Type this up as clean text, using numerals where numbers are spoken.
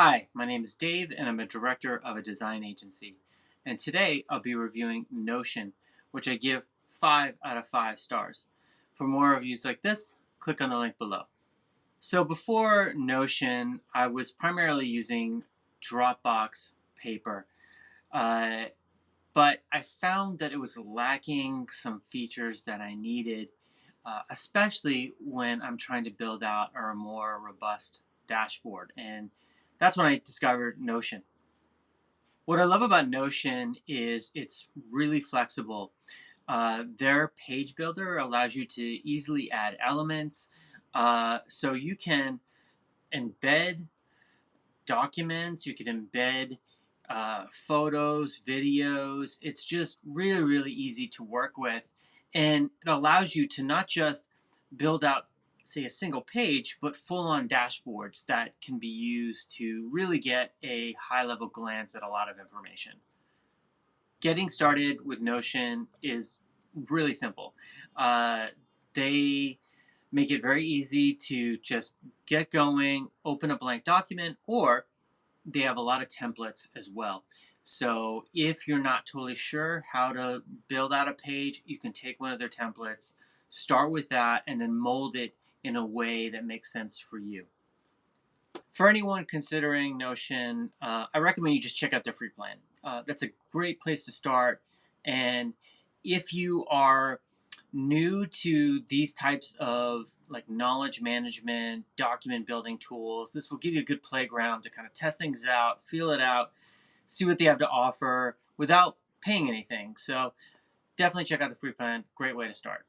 Hi, my name is Dave and I'm a director of a design agency. And today I'll be reviewing Notion, which I give 5 out of 5 stars. For more reviews like this, click on the link below. So before Notion, I was primarily using Dropbox paper, uh, but I found that it was lacking some features that I needed, especially when I'm trying to build out a more robust dashboard. And that's when I discovered Notion. What I love about Notion is it's really flexible. Their page builder allows you to easily add elements, so you can embed documents, you can embed photos, videos. It's just really, really easy to work with. And it allows you to not just build out, say, a single page, but full on dashboards that can be used to really get a high level glance at a lot of information. Getting started with Notion is really simple. They make it very easy to just get going, open a blank document, or they have a lot of templates as well. So if you're not totally sure how to build out a page, you can take one of their templates, start with that, and then mold it in a way that makes sense for you. For anyone considering Notion, I recommend you just check out their free plan. That's a great place to start. And if you are new to these types of like knowledge management, document building tools, this will give you a good playground to kind of test things out, feel it out, see what they have to offer without paying anything. So definitely check out the free plan. Great way to start.